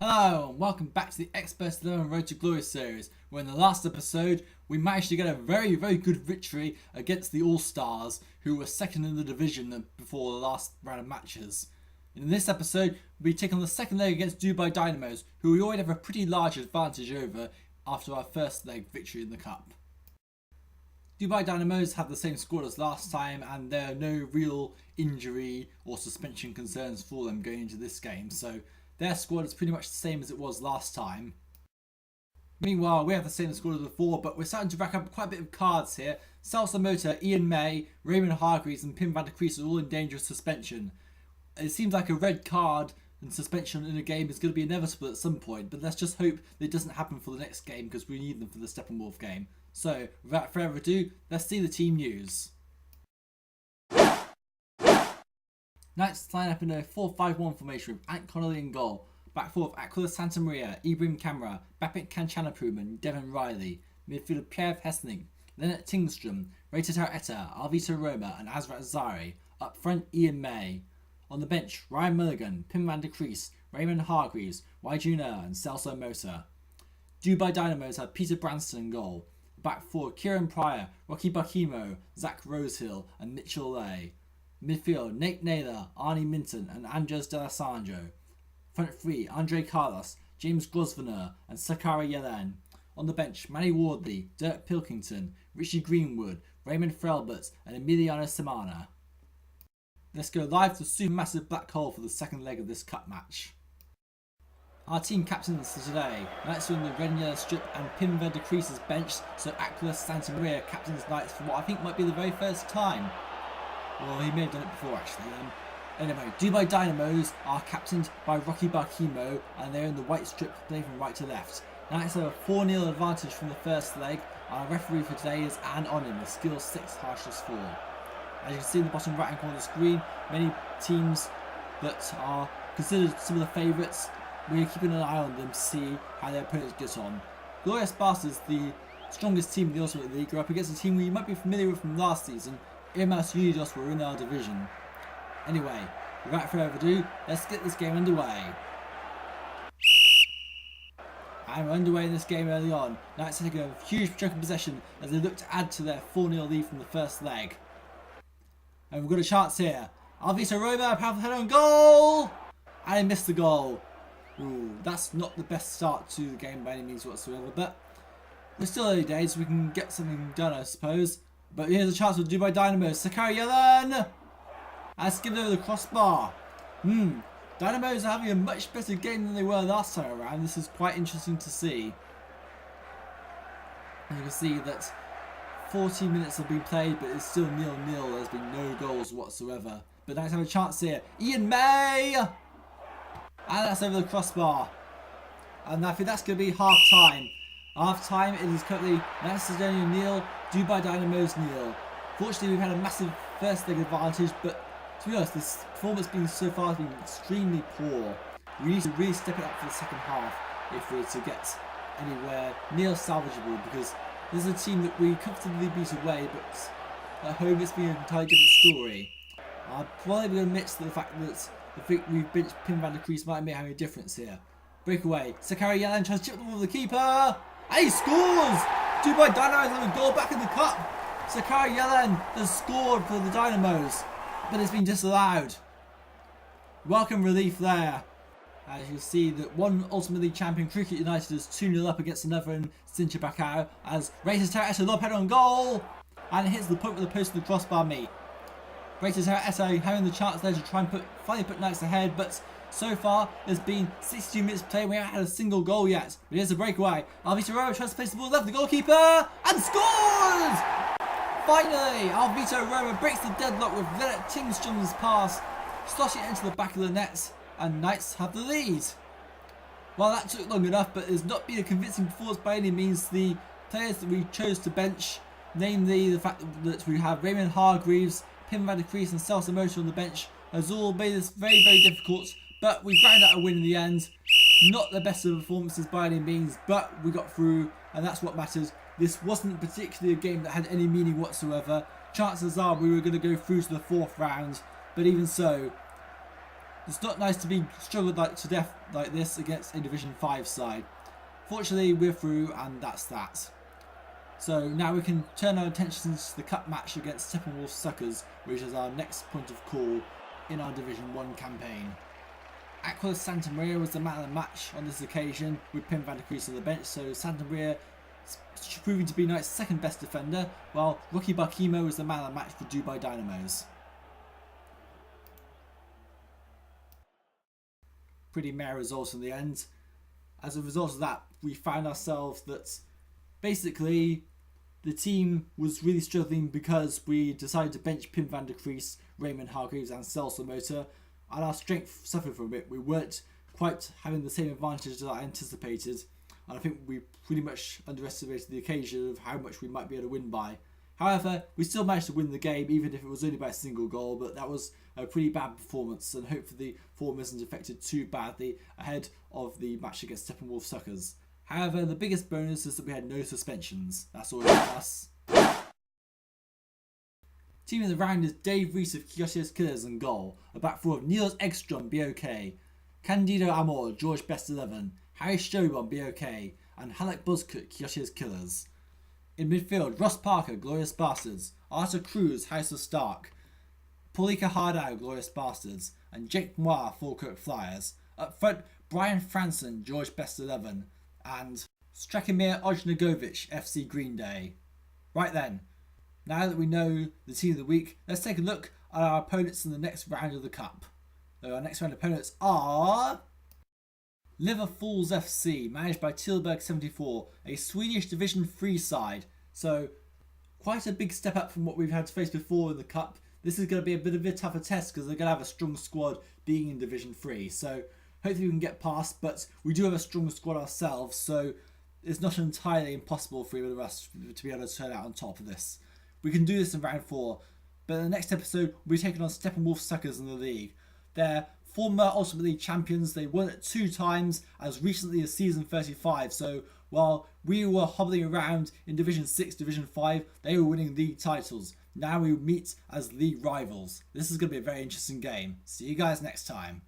Hello and welcome back to the Xpert 11 Road to Glory series, where in the last episode we managed to get a very good victory against the All-Stars, who were second in the division before the last round of matches. In this episode we take on the second leg against Dubai Dynamos, who we already have a pretty large advantage over after our first leg victory in the cup. Dubai Dynamos have the same squad as last time, and there are no real injury or suspension concerns for them going into this game, so their squad is pretty much the same as it was last time. Meanwhile, we have the same squad as before, but we're starting to rack up quite a bit of cards here. Celso Mota, Ian May, Raymond Hargreaves and Pim van der Kruis are all in danger of suspension. It seems like a red card and suspension in a game is going to be inevitable at some point, but let's just hope that it doesn't happen for the next game because we need them for the Steppenwolf game. So, without further ado, let's see the team news. Knights line up in a 4-5-1 formation with Ant Connolly in goal. Back four of Aquiles Santamaria, Ibrahim Qamara, Bapit Kanchanapoom and Devin Reilly. Midfield Pierre Of Hesslink, Leonard Tingstrom, Ray Tataw Eta, Alvito Roma and Azrat Zari. Up front Ian May. On the bench Ryan Mulligan, Pim van der Kruis, Raymond Hargreaves, Wei Jun Er and Celso Mota. Dubai Dynamos had Peter Branston in goal. Back four Kieran Pryor, Rocky Bakimo, Zach Rosehill and Mitchell Lay. Midfield Nate Naylor, Arnie Minton and Andres D'Alessandro. Front three Andre Carlos, James Grosvenor and Sakara Yellen. On the bench Manny Wardley, Dirk Pilkington, Richie Greenwood, Raymond Frelbert and Emiliano Semana. Let's go live to the supermassive black hole for the second leg of this cup match. Our team captains for today, Knights are in the red and yellow strip and Pim van der Kruis is benched, so Aquiles Santamaria captains Knights for what I think might be the very first time. Well, he may have done it before actually. Anyway, Dubai Dynamos are captained by Rocky Bakimo and they're in the white strip playing from right to left. Knights have a 4-0 advantage from the first leg. Our referee for today is Anne Onim with skill 6, harshness 4. As you can see in the bottom right hand corner of the screen, many teams that are considered some of the favourites, we're keeping an eye on them to see how their opponents get on. Glorious Bastards, the strongest team in the Ultimate League, are up against a team you might be familiar with from last season. Irmas Unidos were in our division. Anyway, without further ado, let's get this game underway. And we're underway in this game early on. Knights are taking a huge chunk of possession as they look to add to their 4-0 lead from the first leg. And we've got a chance here. Alvito Roma, powerful header on goal! And he missed the goal. Ooh, that's not the best start to the game by any means whatsoever, but we're still early days, so we can get something done, I suppose. But here's a chance for Dubai Dynamos. Sakara Yellen! And skipped over the crossbar. Dynamos are having a much better game than they were last time around. This is quite interesting to see. And you can see that 40 minutes have been played, but it's still 0-0. There's been no goals whatsoever. But Knights have a chance here. Ian May! And that's over the crossbar. And I think that's going to be half time. Half time, it is currently Macedonia 0, Dubai Dynamos 0. Fortunately, we've had a massive first leg advantage, but to be honest, this performance so far has been extremely poor. We need to really step it up for the second half if we're to get anywhere near salvageable, because this is a team that we comfortably beat away, but at home it's been an entirely different story. I'm probably going to admit to the fact that I think we've benched Pim van der Kruis might be having a difference here. Breakaway, Sakara Yellen tries to chip the ball with the keeper, and he scores! Dubai Dynamos have a goal back in the cup. Sakara Yellen has scored for the Dynamos, but it's been disallowed. Welcome relief there. As you see that one Ultimate League champion, Cricket United, is 2-0 up against another in Sincha Bacau as Ray Tataw Eta lob header on goal, and it hits the point with the post of the crossbar meet. Ray Tataw Eta having the chance there to try and finally put Knights ahead, but so far there's been 62 minutes played. We haven't had a single goal yet. But here's a breakaway. Alvito Roma tries to place the ball left, the goalkeeper, and scores! Finally, Alvito Roma breaks the deadlock with Leonard Tingstrom's pass, slotting it into the back of the net, and Knights have the lead. Well, that took long enough, but it's not been a convincing performance by any means. The players that we chose to bench, namely the fact that we have Raymond Hargreaves, Pim van der Kruis and Celso Mota on the bench, has all made this very difficult, but we ground out a win in the end. Not the best of performances by any means, but we got through, and that's what matters. This wasn't particularly a game that had any meaning whatsoever. Chances are we were going to go through to the fourth round, but even so, It's not nice to be struggled to death like this against a Division 5 side. Fortunately, we're through, and that's that. So now we can turn our attentions to the cup match against Steppenwolf Suckers, which is our next point of call in our Division 1 campaign. Aquiles Santamaria was the man of the match on this occasion, with Pim van der Kruis on the bench, so Santamaria proving to be Knight's second best defender, while Rocky Barkimo was the man of the match for Dubai Dynamos. Pretty mere results in the end. As a result of that, we found ourselves that basically the team was really struggling because we decided to bench Pim van der Kruis, Raymond Hargreaves and Celso Mota, and our strength suffered from it. We weren't quite having the same advantage that I anticipated, and I think we pretty much underestimated the occasion of how much we might be able to win by. However, we still managed to win the game, even if it was only by a single goal, but that was a pretty bad performance, and hopefully the form isn't affected too badly ahead of the match against Steppenwolf Suckers. However, the biggest bonus is that we had no suspensions. That's always a plus. Team of the round is Dave Reese of Kioshi's Killers and goal, a back four of Niels Ekstrom, BOK, Candido Amor, George Best 11, Harry Shobon, BOK, and Halleck Buzzcut, Kioshi's Killers. In midfield, Ross Parker, Glorious Bastards, Arthur Kruis, House of Stark, Paulika Hardau, Glorious Bastards, and Jake Moir, Falkirk Flyers. Up front, Brian Franson, George Best 11, and Strakimir Ojnagovic, FC Green Day. Right then, now that we know the team of the week, let's take a look at our opponents in the next round of the Cup. So our next round opponents are Liverfools FC, managed by Tilburg74, a Swedish Division 3 side. So quite a big step up from what we've had to face before in the Cup. This is going to be a bit of a tougher test because they're going to have a strong squad being in Division 3. So hopefully we can get past, but we do have a strong squad ourselves, so it's not entirely impossible for either of us to be able to turn out on top of this. We can do this in round 4, but in the next episode we'll be taking on Steppenwolf Suckers in the league. They're former Ultimate League champions. They won it 2 times as recently as season 35, so while we were hobbling around in Division 6, Division 5, they were winning league titles. Now we meet as league rivals. This is going to be a very interesting game. See you guys next time.